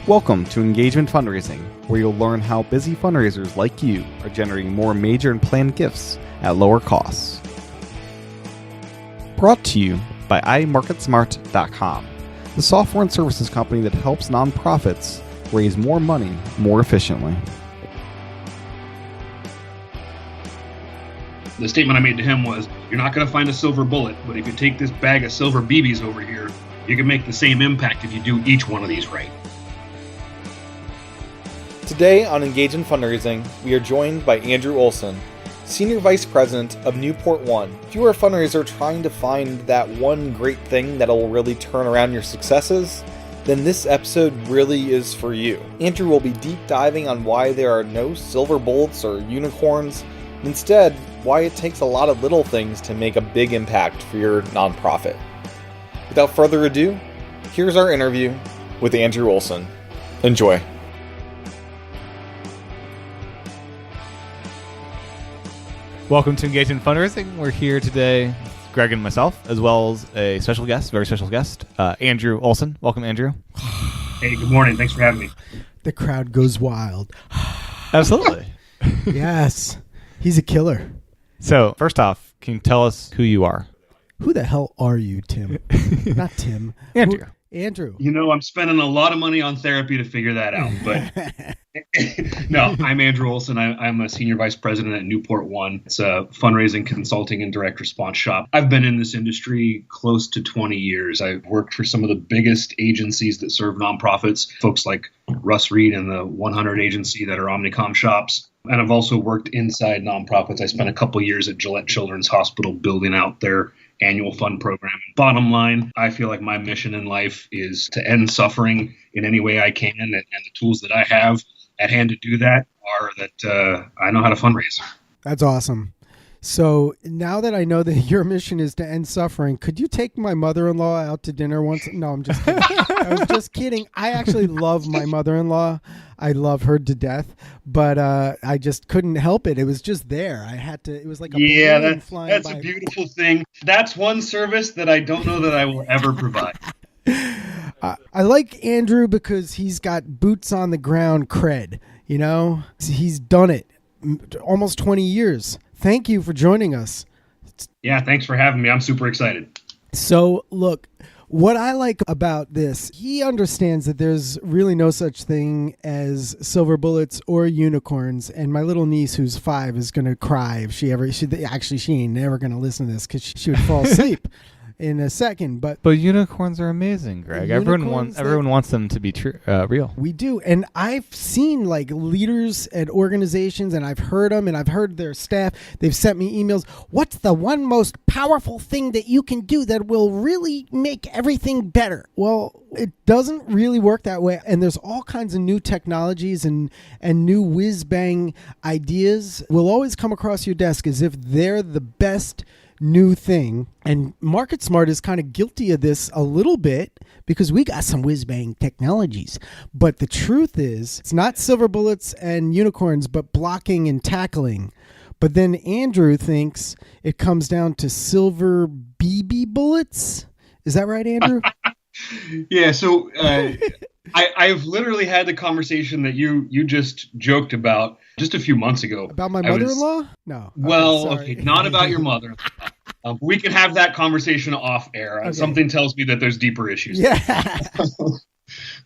Welcome to Engagement Fundraising, where you'll learn how busy fundraisers like you are generating more major and planned gifts at lower costs. Brought to you by iMarketSmart.com, the software and services company that helps nonprofits raise more money more efficiently. The statement I made to him was, you're not going to find a silver bullet, but if you take this bag of silver BBs over here, you can make the same impact if you do each one of these right. Today on Engagement Fundraising, we are joined by Andrew Olsen, Senior Vice President of Newport One. If you are a fundraiser trying to find that one great thing that'll really turn around your successes, then this episode really is for you. Andrew will be deep diving on why there are no silver bullets or unicorns, and instead, why it takes a lot of little things to make a big impact for your nonprofit. Without further ado, here's our interview with Andrew Olsen. Enjoy. Welcome to Engagement Fundraising. We're here today, Greg and myself, as well as a special guest, very special guest, Andrew Olsen. Welcome, Andrew. Hey, good morning. Thanks for having me. The crowd goes wild. Absolutely. Yes. He's a killer. So, first off, can you tell us who you are? Who the hell are you, Tim? Not Tim. Andrew. Andrew. You know, I'm spending a lot of money on therapy to figure that out, but no, I'm Andrew Olsen. I'm a Senior Vice President at Newport One. It's a fundraising, consulting, and direct response shop. I've been in this industry close to 20 years. I've worked for some of the biggest agencies that serve nonprofits, folks like Russ Reed and the 100 agency that are Omnicom shops. And I've also worked inside nonprofits. I spent a couple years at Gillette Children's Hospital building out their annual fund program. Bottom line, I feel like my mission in life is to end suffering in any way I can, and the tools that I have at hand to do that are that I know how to fundraise. That's awesome. So now that I know that your mission is to end suffering, could you take my mother-in-law out to dinner once? No, I'm just kidding. I was just kidding. I actually love my mother-in-law. I love her to death, but I just couldn't help it. It was just there. I had to. It was like a balloon flying by. That's a beautiful thing. That's one service that I don't know that I will ever provide. I like Andrew because he's got boots on the ground cred. You know, he's done it almost 20 years. Thank you for joining us. Yeah, thanks for having me. I'm super excited. So, look, what I like about this, he understands that there's really no such thing as silver bullets or unicorns. And my little niece, who's 5, is going to cry if she ain't never going to listen to this because she would fall asleep in a second. But unicorns are amazing, Greg. Everyone wants them to be real. We do. And I've seen like leaders at organizations, and I've heard them, and I've heard their staff. They've sent me emails. What's the one most powerful thing that you can do that will really make everything better? Well, it doesn't really work that way. And there's all kinds of new technologies and new whiz-bang ideas will always come across your desk as if they're the best new thing. And Market Smart is kind of guilty of this a little bit because we got some whiz-bang technologies. But the truth is, it's not silver bullets and unicorns, but blocking and tackling. But then Andrew thinks it comes down to silver BB bullets. Is that right, Andrew? Yeah, so I've literally had the conversation that you just joked about just a few months ago. About my mother-in-law? No. Well, okay, not about your mother-in-law. We can have that conversation off air. Okay. Something tells me that there's deeper issues. Yeah.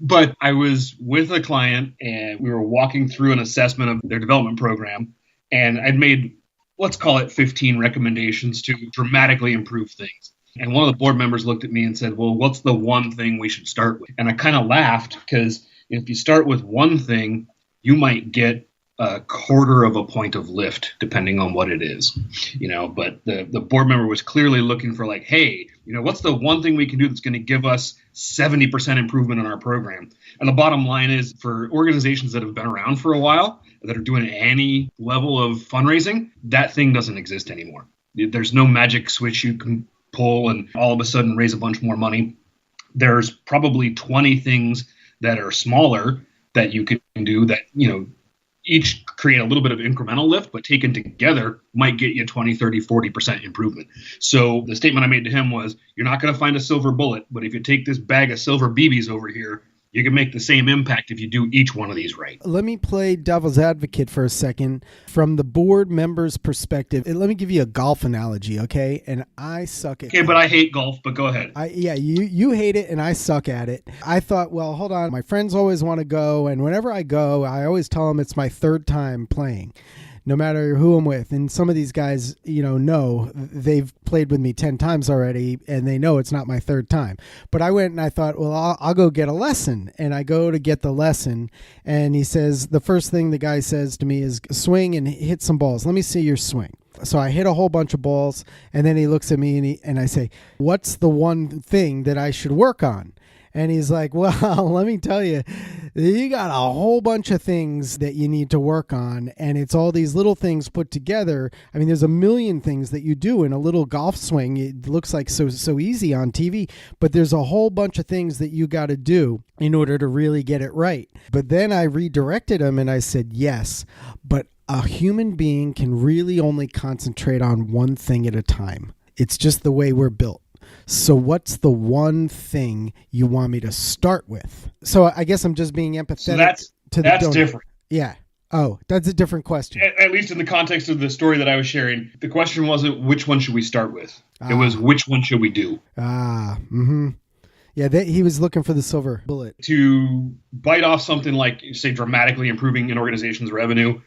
But I was with a client, and we were walking through an assessment of their development program, and I'd made, let's call it 15 recommendations to dramatically improve things. And one of the board members looked at me and said, well, what's the one thing we should start with? And I kind of laughed because if you start with one thing, you might get a quarter of a point of lift, depending on what it is, but the board member was clearly looking for like, hey, what's the one thing we can do that's going to give us 70% improvement in our program? And the bottom line is for organizations that have been around for a while, that are doing any level of fundraising, that thing doesn't exist anymore. There's no magic switch you can pull and all of a sudden raise a bunch more money. There's probably 20 things that are smaller that you can do that, each create a little bit of incremental lift, but taken together might get you 20, 30, 40% improvement. So the statement I made to him was, you're not going to find a silver bullet, but if you take this bag of silver BBs over here, You can make the same impact if you do each one of these right. Let me play devil's advocate for a second. From the board member's perspective, let me give you a golf analogy, okay? And I suck at Okay, but I hate golf, but go ahead. You hate it and I suck at it. I thought, well, hold on. My friends always want to go, and whenever I go, I always tell them it's my third time playing, no matter who I'm with. And some of these guys, know they've played with me 10 times already, and they know it's not my third time. But I went and I thought, well, I'll go get a lesson. And I go to get the lesson, and he says, the first thing the guy says to me is, swing and hit some balls. Let me see your swing. So I hit a whole bunch of balls, and then he looks at me and I say, what's the one thing that I should work on? And he's like, well, let me tell you, you got a whole bunch of things that you need to work on. And it's all these little things put together. I mean, there's a million things that you do in a little golf swing. It looks like so easy on TV, but there's a whole bunch of things that you got to do in order to really get it right. But then I redirected him and I said, yes, but a human being can really only concentrate on one thing at a time. It's just the way we're built. So what's the one thing you want me to start with? So I guess I'm just being empathetic to the donor. That's different. Yeah. Oh, that's a different question. At least in the context of the story that I was sharing, the question wasn't which one should we start with. It was which one should we do? Yeah, he was looking for the silver bullet. To bite off something like, say, dramatically improving an organization's revenue,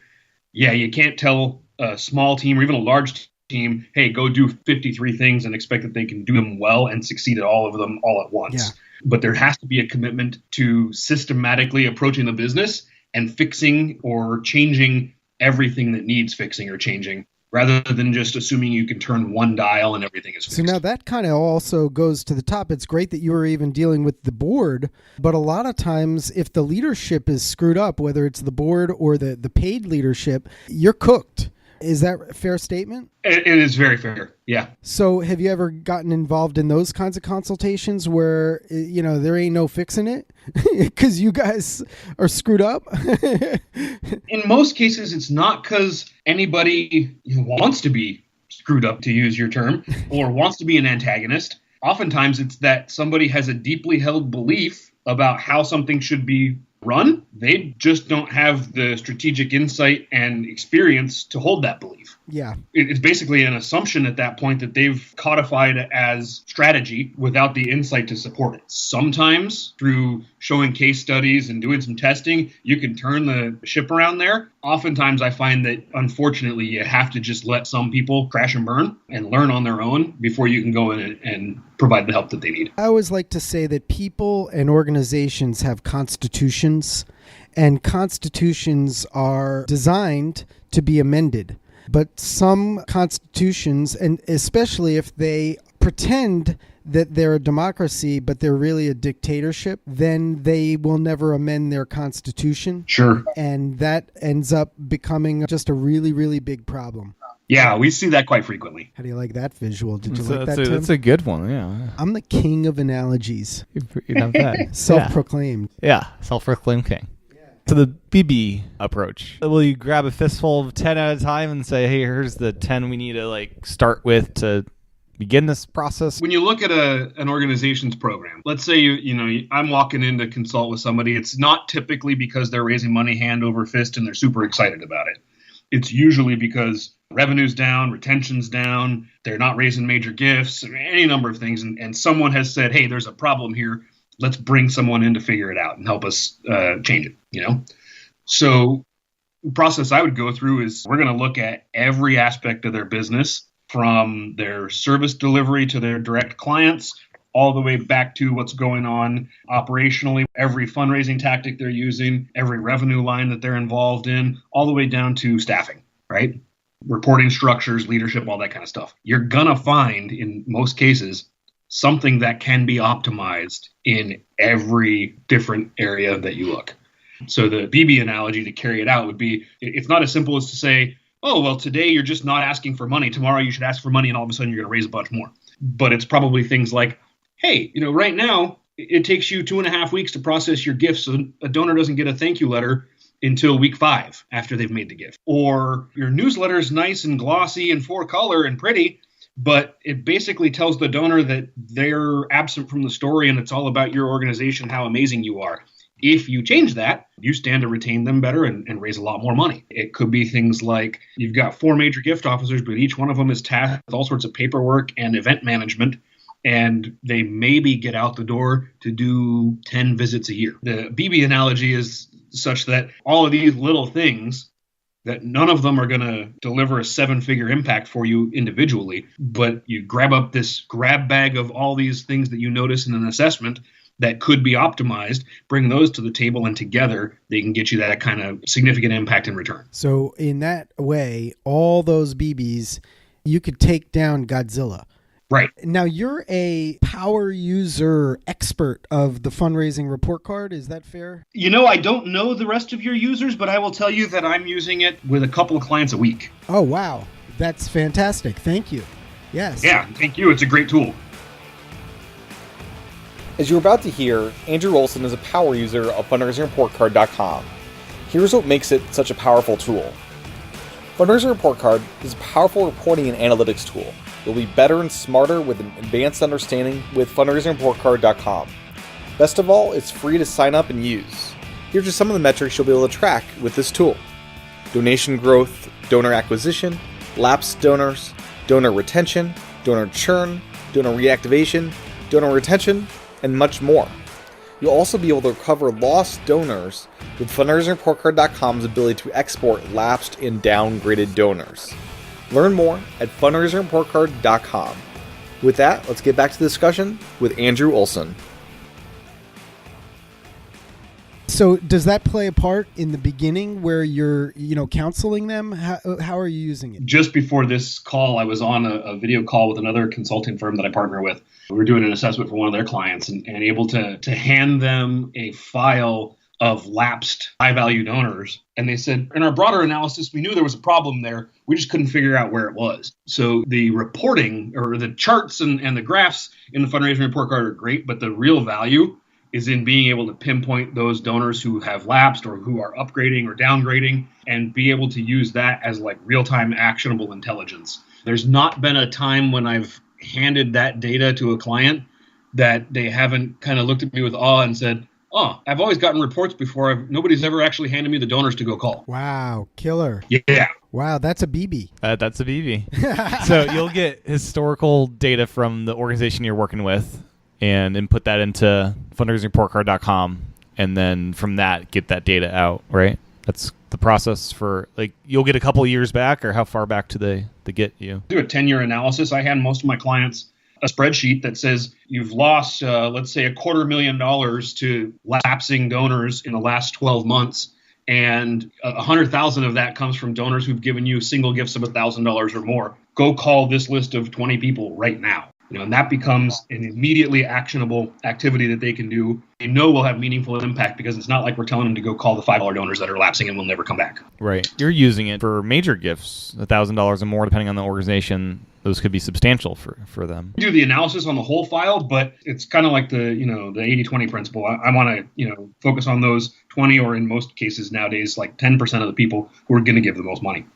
you can't tell a small team or even a large team, hey, go do 53 things and expect that they can do them well and succeed at all of them all at once. Yeah. But there has to be a commitment to systematically approaching the business and fixing or changing everything that needs fixing or changing, rather than just assuming you can turn one dial and everything is fixed. So now that kind of also goes to the top. It's great that you were even dealing with the board, but a lot of times if the leadership is screwed up, whether it's the board or the paid leadership, you're cooked. Is that a fair statement? It is very fair, yeah. So have you ever gotten involved in those kinds of consultations where, there ain't no fixing it because you guys are screwed up? In most cases, it's not because anybody wants to be screwed up, to use your term, or wants to be an antagonist. Oftentimes, it's that somebody has a deeply held belief about how something should be run. They just don't have the strategic insight and experience to hold that belief. Yeah. It's basically an assumption at that point that they've codified as strategy without the insight to support it. Sometimes through showing case studies and doing some testing, you can turn the ship around there. Oftentimes I find that, unfortunately, you have to just let some people crash and burn and learn on their own before you can go in and provide the help that they need. I always like to say that people and organizations have constitutions, and constitutions are designed to be amended. But some constitutions, and especially if they pretend that they're a democracy, but they're really a dictatorship, then they will never amend their constitution. Sure. And that ends up becoming just a really, really big problem. Yeah, we see that quite frequently. How do you like that visual? Did you like that, Tim? That's a good one, yeah. I'm the king of analogies. You have that. Self-proclaimed. Yeah, self-proclaimed king. To the BB approach, will you grab a fistful of 10 at a time and say, hey, here's the 10 we need to start with to begin this process? When you look at an organization's program, let's say I'm walking in to consult with somebody. It's not typically because they're raising money hand over fist and they're super excited about it. It's usually because revenue's down, retention's down, they're not raising major gifts, any number of things, and someone has said, hey, there's a problem here. Let's bring someone in to figure it out and help us change it, So the process I would go through is we're going to look at every aspect of their business, from their service delivery to their direct clients, all the way back to what's going on operationally, every fundraising tactic they're using, every revenue line that they're involved in, all the way down to staffing, right? Reporting structures, leadership, all that kind of stuff. You're going to find, in most cases, something that can be optimized in every different area that you look. So the BB analogy to carry it out would be, it's not as simple as to say, oh, well, today you're just not asking for money. Tomorrow you should ask for money, and all of a sudden you're going to raise a bunch more. But it's probably things like, hey, right now it takes you 2.5 weeks to process your gift, so a donor doesn't get a thank you letter until week 5 after they've made the gift. Or your newsletter is nice and glossy and 4-color and pretty, but it basically tells the donor that they're absent from the story and it's all about your organization, how amazing you are. If you change that, you stand to retain them better and raise a lot more money. It could be things like you've got 4 major gift officers, but each one of them is tasked with all sorts of paperwork and event management, and they maybe get out the door to do 10 visits a year. The BB analogy is such that all of these little things, that none of them are going to deliver a 7-figure impact for you individually, but you grab up this grab bag of all these things that you notice in an assessment that could be optimized, bring those to the table, and together they can get you that kind of significant impact in return. So in that way, all those BBs, you could take down Godzilla. Right. Now, you're a power user expert of the fundraising report card. Is that fair? I don't know the rest of your users, but I will tell you that I'm using it with a couple of clients a week. Oh, wow. That's fantastic. Thank you. Yes. Yeah, thank you. It's a great tool. As you're about to hear, Andrew Olsen is a power user of fundraisingreportcard.com. Here's what makes it such a powerful tool. Fundraising Report Card is a powerful reporting and analytics tool. You'll be better and smarter with an advanced understanding with fundraisingreportcard.com. Best of all, it's free to sign up and use. Here are just some of the metrics you'll be able to track with this tool. Donation growth, donor acquisition, lapsed donors, donor retention, donor churn, donor reactivation, donor retention, and much more. You'll also be able to recover lost donors with fundraisingreportcard.com's ability to export lapsed and downgraded donors. Learn more at fundraisingreportcard.com. With that, let's get back to the discussion with Andrew Olsen. So does that play a part in the beginning where you're, counseling them? How are you using it? Just before this call, I was on a video call with another consulting firm that I partner with. We were doing an assessment for one of their clients and able to hand them a file of lapsed high-value donors. And they said, in our broader analysis, we knew there was a problem there. We just couldn't figure out where it was. So the reporting or the charts and the graphs in the fundraising report card are great, but the real value is in being able to pinpoint those donors who have lapsed or who are upgrading or downgrading and be able to use that as like real-time actionable intelligence. There's not been a time when I've handed that data to a client that they haven't kind of looked at me with awe and said, oh, I've always gotten reports before. Nobody's ever actually handed me the donors to go call. Wow. Killer. Yeah. Wow. That's a BB. That's a BB. So you'll get historical data from the organization you're working with and input that into fundraisingreportcard.com. And then from that, get that data out, right? That's the process for, you'll get a couple of years back, or how far back do they get you? Do a 10-year analysis. I hand most of my clients a spreadsheet that says you've lost, let's say, $250,000 to lapsing donors in the last 12 months. And 100,000 of that comes from donors who've given you single gifts of $1,000 or more. Go call this list of 20 people right now. And that becomes an immediately actionable activity that they can do. They know will have meaningful impact because it's not like we're telling them to go call the $5 donors that are lapsing and will never come back. Right. You're using it for major gifts, $1,000 or more, depending on the organization. Those could be substantial for them. Do the analysis on the whole file, but it's kind of like the 80-20 principle. I want to focus on those 20, or in most cases nowadays, like 10% of the people who are going to give the most money.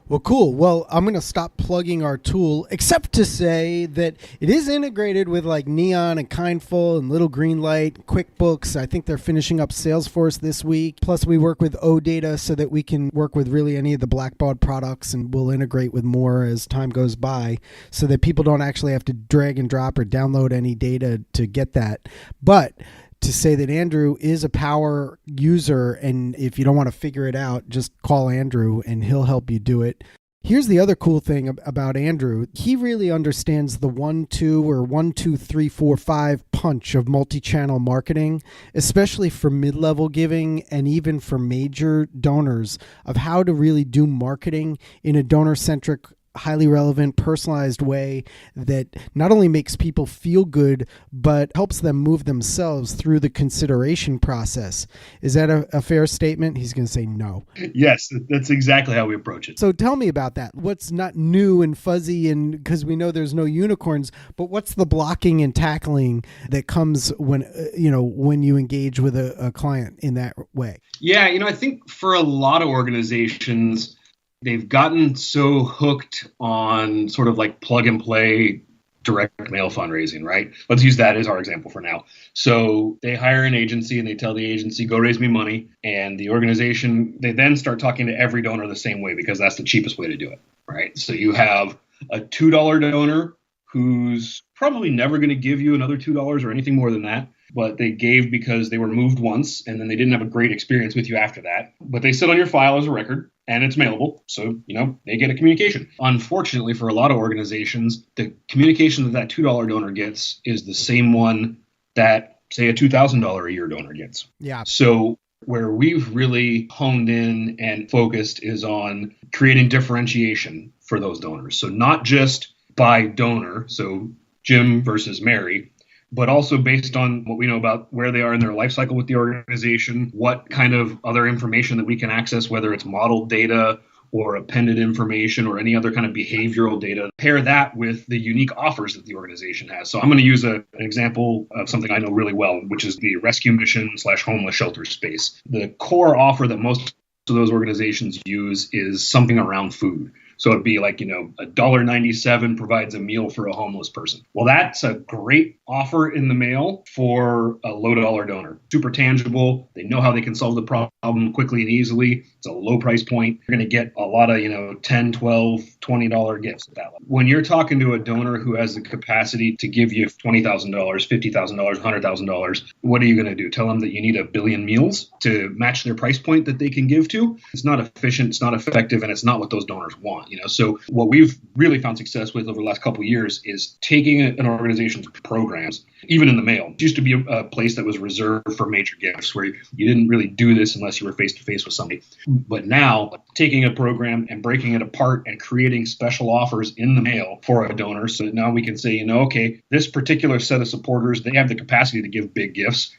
Well, cool. Well, I'm going to stop plugging our tool, except to say that it is integrated with like Neon and Kindful and Little Green Light, QuickBooks. I think they're finishing up Salesforce this week. Plus, we work with OData so that we can work with really any of the Blackbaud products, and we'll integrate with more as time goes by so that people don't actually have to drag and drop or download any data to get that. But to say that Andrew is a power user, and if you don't want to figure it out, just call Andrew and he'll help you do it. Here's the other cool thing about Andrew. He really understands the 1, 2, or 1, 2, 3, 4, 5 punch of multi-channel marketing, especially for mid-level giving and even for major donors, of how to really do marketing in a donor-centric, highly relevant, personalized way that not only makes people feel good, but helps them move themselves through the consideration process. Is that a fair statement? He's going to say no. Yes, that's exactly how we approach it. So tell me about that. What's not new and fuzzy, and because we know there's no unicorns, but what's the blocking and tackling that comes when you engage with a client in that way? Yeah, I think for a lot of organizations, they've gotten so hooked on sort of like plug and play direct mail fundraising, right? Let's use that as our example for now. So they hire an agency and they tell the agency, go raise me money. And the organization, they then start talking to every donor the same way because that's the cheapest way to do it, right? So you have a $2 donor who's probably never going to give you another $2 or anything more than that. But they gave because they were moved once and then they didn't have a great experience with you after that. But they sit on your file as a record and it's mailable. So, they get a communication. Unfortunately, for a lot of organizations, the communication that $2 donor gets is the same one that, say, a $2,000 a year donor gets. Yeah. So where we've really honed in and focused is on creating differentiation for those donors. So not just by donor, so Jim versus Mary, but also based on what we know about where they are in their life cycle with the organization, what kind of other information that we can access, whether it's modeled data or appended information or any other kind of behavioral data, pair that with the unique offers that the organization has. So I'm going to use an example of something I know really well, which is the rescue mission / homeless shelter space. The core offer that most of those organizations use is something around food. So it'd be like, $1.97 provides a meal for a homeless person. Well, that's a great offer in the mail for a low dollar donor. Super tangible. They know how they can solve the problem quickly and easily. It's a low price point. You're going to get a lot of, $10, $12, $20 gifts at that level. When you're talking to a donor who has the capacity to give you $20,000, $50,000, $100,000, what are you going to do? Tell them that you need 1 billion meals to match their price point that they can give to? It's not efficient, it's not effective, and it's not what those donors want. So what we've really found success with over the last couple of years is taking an organization's programs, even in the mail. It used to be a place that was reserved for major gifts where you didn't really do this unless you were face to face with somebody. But now taking a program and breaking it apart and creating special offers in the mail for a donor so that now we can say, okay, this particular set of supporters, they have the capacity to give big gifts.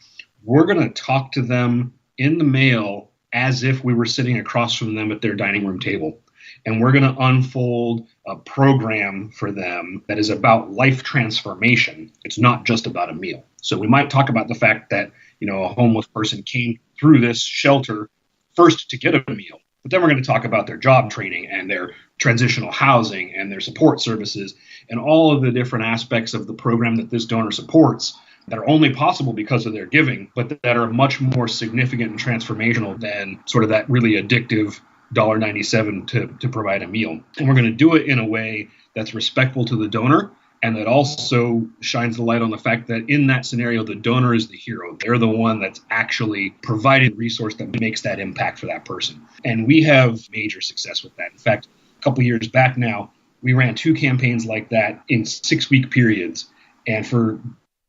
We're going to talk to them in the mail as if we were sitting across from them at their dining room table. And we're going to unfold a program for them that is about life transformation. It's not just about a meal. So we might talk about the fact that, a homeless person came through this shelter first to get a meal. But then we're going to talk about their job training and their transitional housing and their support services and all of the different aspects of the program that this donor supports that are only possible because of their giving, but that are much more significant and transformational than sort of that really addictive $1.97 to provide a meal. And we're going to do it in a way that's respectful to the donor and that also shines the light on the fact that in that scenario, the donor is the hero. They're the one that's actually providing the resource that makes that impact for that person. And we have major success with that. In fact, a couple of years back now, we ran 2 campaigns like that in 6-week periods. And for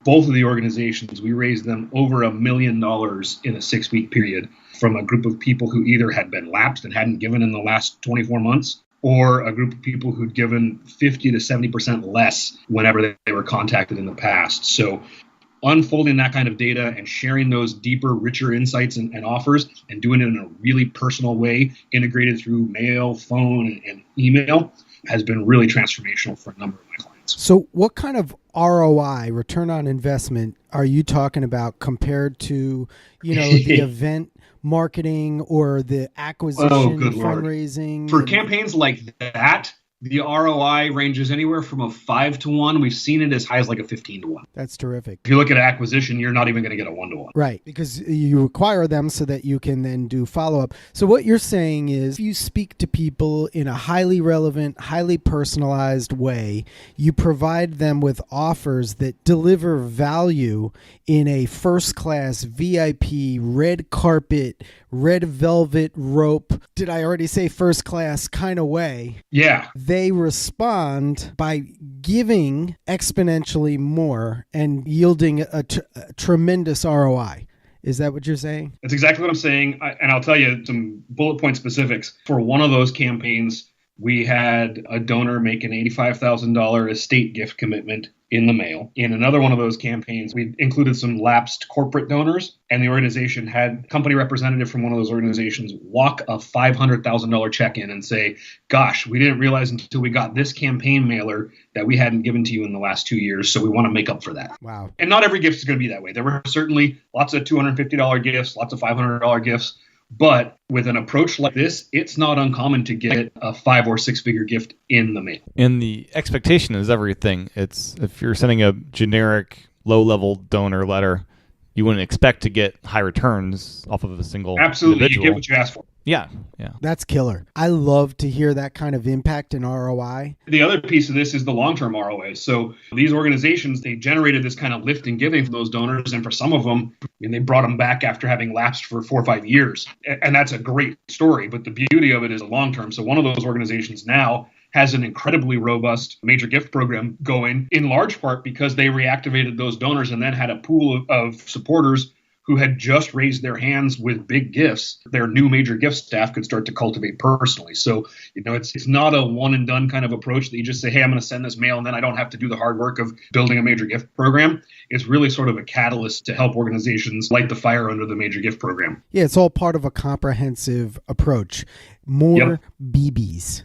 both of the organizations, we raised them over $1 million in a 6-week period from a group of people who either had been lapsed and hadn't given in the last 24 months, or a group of people who'd given 50 to 70% less whenever they were contacted in the past. So unfolding that kind of data and sharing those deeper, richer insights and offers and doing it in a really personal way, integrated through mail, phone, and email, has been really transformational for a number of my clients. So what kind of ROI, return on investment, are you talking about compared to, the event marketing or the acquisition, fundraising? For campaigns like that, the ROI ranges anywhere from a 5 to 1. We've seen it as high as like a 15 to 1. That's terrific. If you look at acquisition, you're not even going to get a 1 to 1. Right, because you acquire them so that you can then do follow-up. So what you're saying is if you speak to people in a highly relevant, highly personalized way, you provide them with offers that deliver value in a first-class VIP, red carpet, red velvet rope, did I already say first class kind of way? Yeah. They respond by giving exponentially more and yielding a tremendous ROI. Is that what you're saying? That's exactly what I'm saying. And I'll tell you some bullet point specifics. For one of those campaigns, we had a donor make an $85,000 estate gift commitment in the mail. In another one of those campaigns, we included some lapsed corporate donors, and the organization had a company representative from one of those organizations walk a $500,000 check in and say, gosh, we didn't realize until we got this campaign mailer that we hadn't given to you in the last 2 years, so we want to make up for that. Wow. And not every gift is going to be that way. There were certainly lots of $250 gifts, lots of $500 gifts. But with an approach like this, it's not uncommon to get a 5 or 6 figure gift in the mail. And the expectation is everything. It's if you're sending a generic low-level donor letter, you wouldn't expect to get high returns off of a single Absolutely, individual. you get what you ask for. Yeah. That's killer. I love to hear that kind of impact and ROI. The other piece of this is the long-term ROI. So these organizations, they generated this kind of lift and giving from those donors. And for some of them, they brought them back after having lapsed for 4 or 5 years. And that's a great story. But the beauty of it is the long-term. So one of those organizations now has an incredibly robust major gift program going, in large part because they reactivated those donors and then had a pool of supporters who had just raised their hands with big gifts. Their new major gift staff could start to cultivate personally. So, it's not a one and done kind of approach that you just say, hey, I'm going to send this mail and then I don't have to do the hard work of building a major gift program. It's really sort of a catalyst to help organizations light the fire under the major gift program. Yeah, it's all part of a comprehensive approach. More BBs.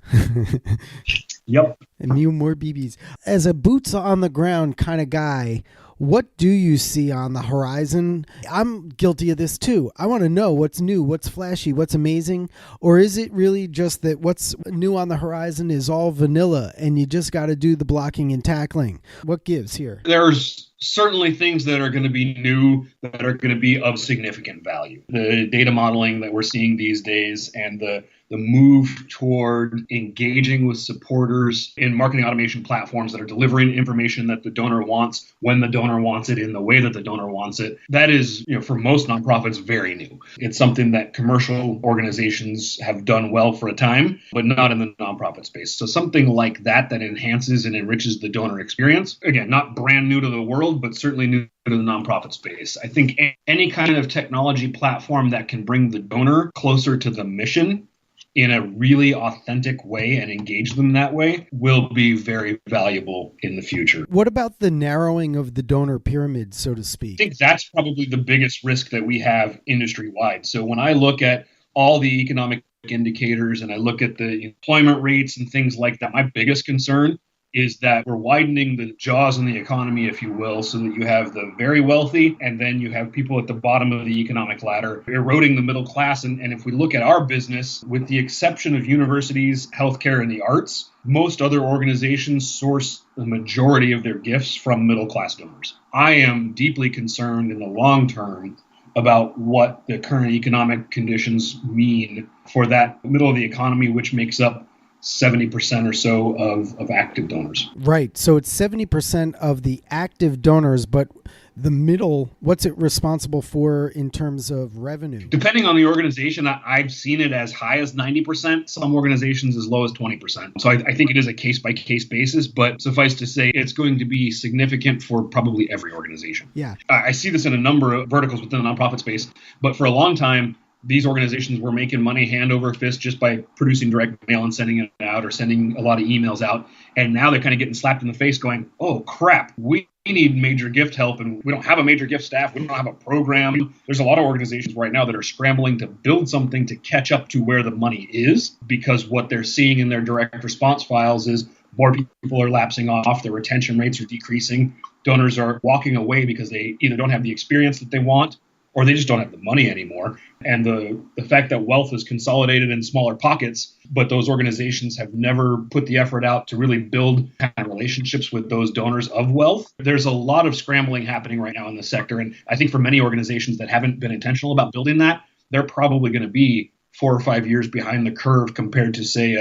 Yep. And more BBs. As a boots on the ground kind of guy, what do you see on the horizon? I'm guilty of this too. I want to know what's new, what's flashy, what's amazing. Or is it really just that what's new on the horizon is all vanilla and you just got to do the blocking and tackling? What gives here? There's certainly things that are going to be new that are going to be of significant value. The data modeling that we're seeing these days and the move toward engaging with supporters in marketing automation platforms that are delivering information that the donor wants when the donor wants it in the way that the donor wants it. That is, for most nonprofits, very new. It's something that commercial organizations have done well for a time, but not in the nonprofit space. So something like that enhances and enriches the donor experience. Again, not brand new to the world, but certainly new to the nonprofit space. I think any kind of technology platform that can bring the donor closer to the mission in a really authentic way and engage them that way will be very valuable in the future. What about the narrowing of the donor pyramid, so to speak? I think that's probably the biggest risk that we have industry-wide. So when I look at all the economic indicators and I look at the employment rates and things like that, my biggest concern is that we're widening the jaws in the economy, if you will, so that you have the very wealthy and then you have people at the bottom of the economic ladder eroding the middle class. And if we look at our business, with the exception of universities, healthcare, and the arts, most other organizations source the majority of their gifts from middle class donors. I am deeply concerned in the long term about what the current economic conditions mean for that middle of the economy, which makes up 70% or so of active donors. Right. So it's 70% of the active donors, but the middle, what's it responsible for in terms of revenue? Depending on the organization, I've seen it as high as 90%, some organizations as low as 20%. So I think it is a case-by-case basis, but suffice to say, it's going to be significant for probably every organization. Yeah. I see this in a number of verticals within the nonprofit space, but for a long time, these organizations were making money hand over fist just by producing direct mail and sending it out or sending a lot of emails out. And now they're kind of getting slapped in the face going, oh, crap, we need major gift help and we don't have a major gift staff. We don't have a program. There's a lot of organizations right now that are scrambling to build something to catch up to where the money is, because what they're seeing in their direct response files is more people are lapsing off, their retention rates are decreasing, donors are walking away because they either don't have the experience that they want or they just don't have the money anymore. And the fact that wealth is consolidated in smaller pockets, but those organizations have never put the effort out to really build kind of relationships with those donors of wealth. There's a lot of scrambling happening right now in the sector. And I think for many organizations that haven't been intentional about building that, they're probably going to be 4 or 5 years behind the curve compared to, say,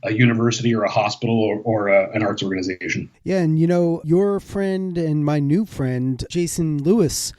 a university or a hospital or an arts organization. Yeah, and your friend and my new friend, Jason Lewis,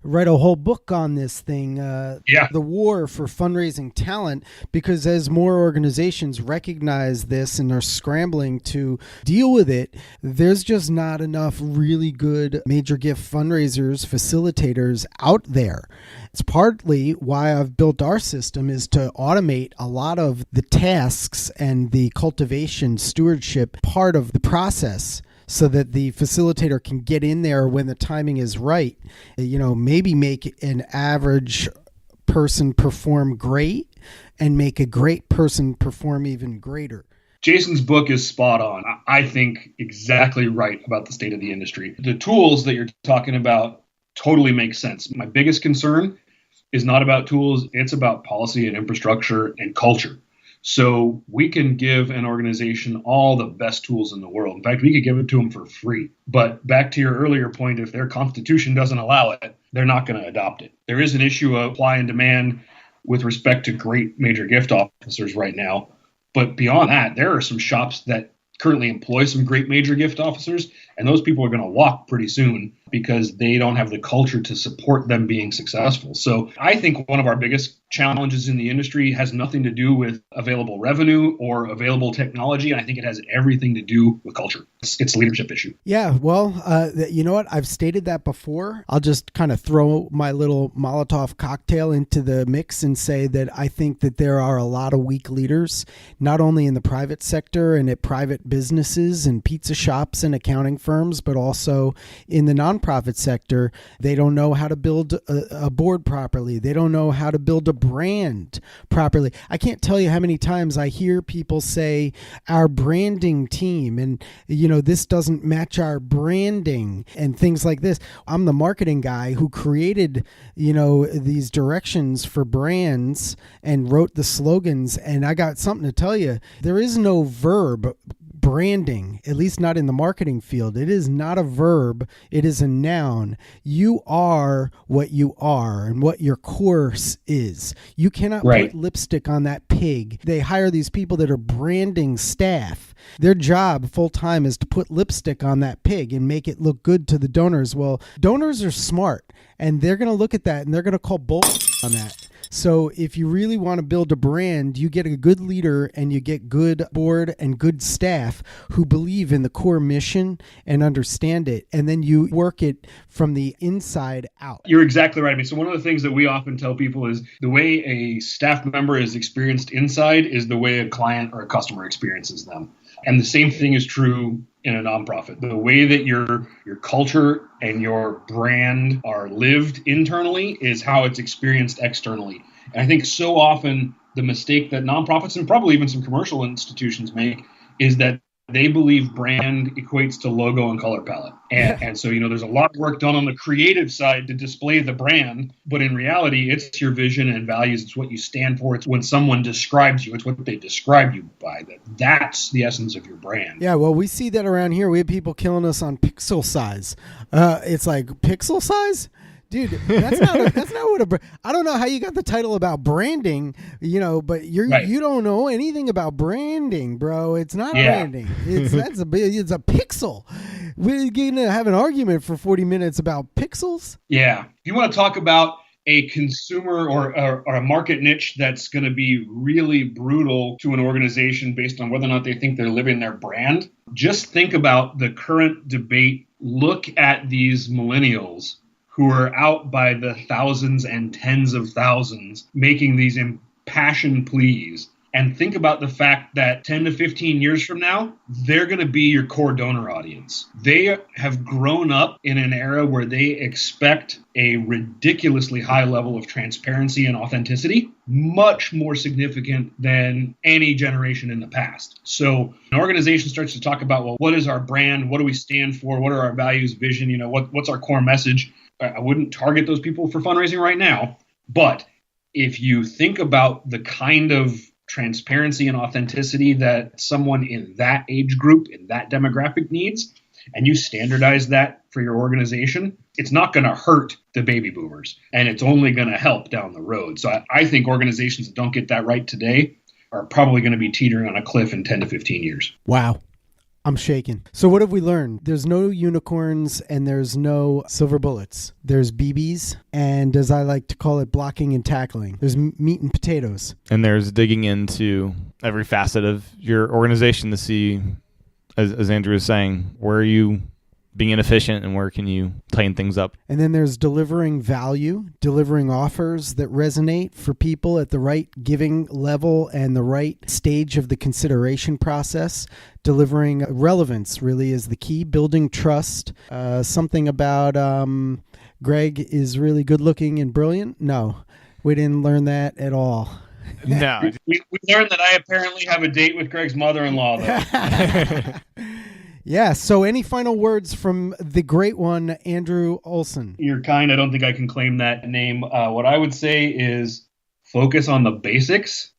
read a whole book on this thing, The War for Fundraising Talent, because as more organizations recognize this and are scrambling to deal with it, there's just not enough really good major gift fundraisers, facilitators out there. It's partly why I've built our system, is to automate a lot of the tasks and the cultivation stewardship part of the process, so that the facilitator can get in there when the timing is right, maybe make an average person perform great and make a great person perform even greater. Jason's book is spot on. I think exactly right about the state of the industry. The tools that you're talking about totally make sense. My biggest concern is not about tools. It's about policy and infrastructure and culture. So we can give an organization all the best tools in the world. In fact, we could give it to them for free. But back to your earlier point, if their constitution doesn't allow it, they're not going to adopt it. There is an issue of supply and demand with respect to great major gift officers right now. But beyond that, there are some shops that currently employ some great major gift officers, and those people are going to walk pretty soon because they don't have the culture to support them being successful. So I think one of our biggest challenges in the industry has nothing to do with available revenue or available technology, and I think it has everything to do with culture. It's a leadership issue. Yeah, well, you know what? I've stated that before. I'll just kind of throw my little Molotov cocktail into the mix and say that I think that there are a lot of weak leaders, not only in the private sector and at private businesses and pizza shops and accounting firms, but also in the nonprofit sector. They don't know how to build a board properly. They don't know how to build a brand properly. I can't tell you how many times I hear people say our branding team and, you know, this doesn't match our branding and things like this. I'm the marketing guy who created, you know, these directions for brands and wrote the slogans. And I got something to tell you. There is no verb branding, at least not in the marketing field. It is not a verb. It is a noun. You are what you are and what your course is. You cannot put lipstick on that pig. They hire these people that are branding staff. Their job full time is to put lipstick on that pig and make it look good to the donors. Well, donors are smart and they're going to look at that and they're going to call bull on that. So if you really want to build a brand, you get a good leader and you get good board and good staff who believe in the core mission and understand it. And then you work it from the inside out. You're exactly right. I mean, so one of the things that we often tell people is the way a staff member is experienced inside is the way a client or a customer experiences them. And the same thing is true in a nonprofit. The way that your culture and your brand are lived internally is how it's experienced externally. And I think so often the mistake that nonprofits and probably even some commercial institutions make is that they believe brand equates to logo and color palette. And so, you know, there's a lot of work done on the creative side to display the brand, but in reality, it's your vision and values. It's what you stand for. It's when someone describes you, it's what they describe you by. That's the essence of your brand. Yeah, well, we see that around here. We have people killing us on pixel size. It's like pixel size? Dude, that's not what I don't know how you got the title about branding, you know, but you don't know anything about branding, bro. It's not branding. It's a pixel. We're going to have an argument for 40 minutes about pixels. Yeah. If you want to talk about a consumer or a market niche that's going to be really brutal to an organization based on whether or not they think they're living their brand, just think about the current debate. Look at these millennials who are out by the thousands and tens of thousands making these impassioned pleas. And think about the fact that 10 to 15 years from now, they're going to be your core donor audience. They have grown up in an era where they expect a ridiculously high level of transparency and authenticity, much more significant than any generation in the past. So an organization starts to talk about, well, what is our brand? What do we stand for? What are our values, vision? You know, what's our core message? I wouldn't target those people for fundraising right now. But if you think about the kind of transparency and authenticity that someone in that age group, in that demographic needs, and you standardize that for your organization, it's not going to hurt the baby boomers, and it's only going to help down the road. So I think organizations that don't get that right today are probably going to be teetering on a cliff in 10 to 15 years. Wow. I'm shaking. So what have we learned? There's no unicorns and there's no silver bullets. There's BBs and, as I like to call it, blocking and tackling. There's meat and potatoes. And there's digging into every facet of your organization to see, as Andrew was saying, where are you being inefficient and where can you tighten things up. And then there's delivering value, delivering offers that resonate for people at the right giving level and the right stage of the consideration process. Delivering relevance really is the key. Building trust. Something about Greg is really good looking and brilliant. No, we didn't learn that at all. No. We learned that I apparently have a date with Greg's mother-in-law, though. Yeah. So any final words from the great one, Andrew Olsen? You're kind. I don't think I can claim that name. What I would say is focus on the basics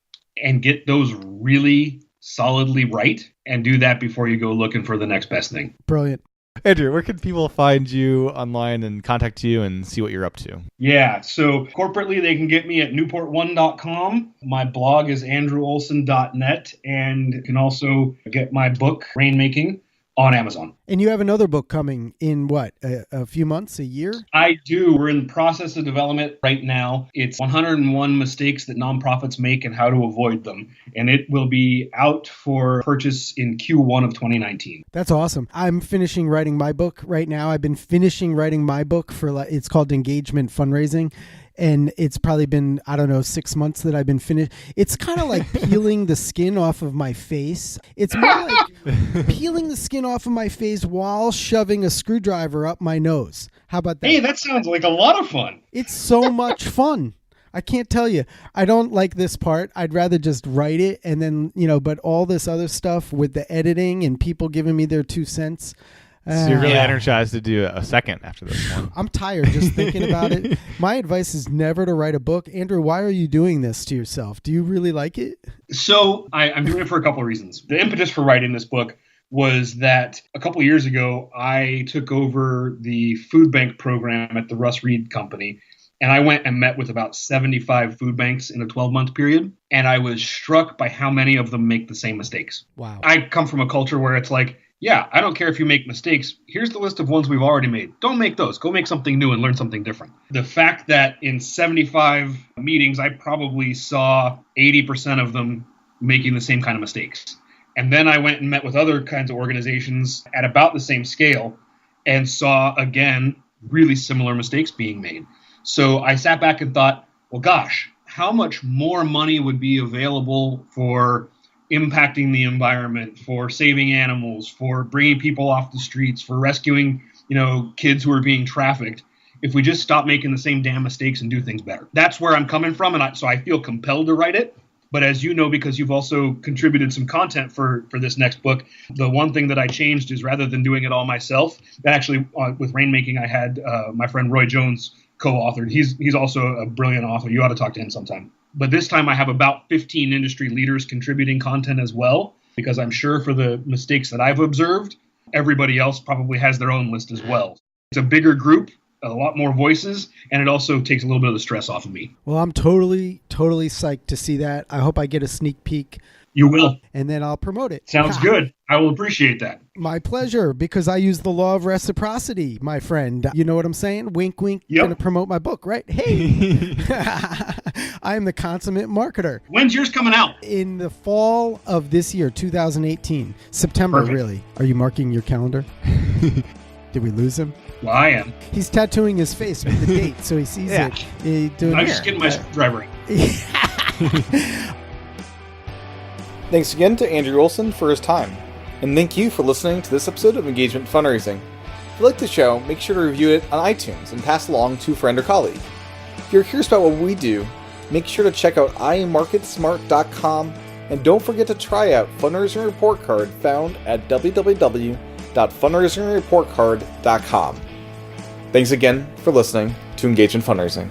and get those really solidly right, and do that before you go looking for the next best thing. Brilliant. Andrew, where can people find you online and contact you and see what you're up to? Yeah, so corporately, they can get me at newportone.com. My blog is andrewolsen.net, and you can also get my book, Rainmaking, on Amazon. And you have another book coming in what, a few months, a year? I do. We're in the process of development right now. It's 101 mistakes that nonprofits make and how to avoid them. And it will be out for purchase in Q1 of 2019. That's awesome. I'm finishing writing my book right now. I've been finishing writing my book it's called Engagement Fundraising. And it's probably been, 6 months that I've been finished. It's kind of like peeling the skin off of my face. It's more like peeling the skin off of my face while shoving a screwdriver up my nose. How about that? Hey, that sounds like a lot of fun. It's so much fun. I can't tell you. I don't like this part. I'd rather just write it and then, but all this other stuff with the editing and people giving me their 2 cents. So you're really energized to do a second after this one. I'm tired just thinking about it. My advice is never to write a book. Andrew, why are you doing this to yourself? Do you really like it? So I'm doing it for a couple of reasons. The impetus for writing this book was that a couple of years ago, I took over the food bank program at the Russ Reed Company. And I went and met with about 75 food banks in a 12-month period. And I was struck by how many of them make the same mistakes. Wow. I come from a culture where it's like, yeah, I don't care if you make mistakes. Here's the list of ones we've already made. Don't make those. Go make something new and learn something different. The fact that in 75 meetings, I probably saw 80% of them making the same kind of mistakes. And then I went and met with other kinds of organizations at about the same scale and saw, again, really similar mistakes being made. So I sat back and thought, well, gosh, how much more money would be available for impacting the environment, for saving animals, for bringing people off the streets, for rescuing, kids who are being trafficked, if we just stop making the same damn mistakes and do things better. That's where I'm coming from, and so I feel compelled to write it. But as you know, because you've also contributed some content for this next book, the one thing that I changed is rather than doing it all myself, that actually with Rainmaking, I had my friend Roy Jones co-authored. He's also a brilliant author. You ought to talk to him sometime. But this time I have about 15 industry leaders contributing content as well, because I'm sure for the mistakes that I've observed, everybody else probably has their own list as well. It's a bigger group, a lot more voices, and it also takes a little bit of the stress off of me. Well, I'm totally psyched to see that. I hope I get a sneak peek. You will. And then I'll promote it. Sounds good. I will appreciate that. My pleasure, because I use the law of reciprocity, my friend. You know what I'm saying? Wink, wink. Yep. Going to promote my book, right? Hey, I am the consummate marketer. When's yours coming out? In the fall of this year, 2018. September, Perfect. Really. Are you marking your calendar? Did we lose him? Well, I am. He's tattooing his face with the date, so he sees it. I'm just getting my screwdriver. Thanks again to Andrew Olsen for his time. And thank you for listening to this episode of Engagement Fundraising. If you like the show, make sure to review it on iTunes and pass along to a friend or colleague. If you're curious about what we do, make sure to check out imarketsmart.com and don't forget to try out Fundraising Report Card found at www.fundraisingreportcard.com. Thanks again for listening to Engagement Fundraising.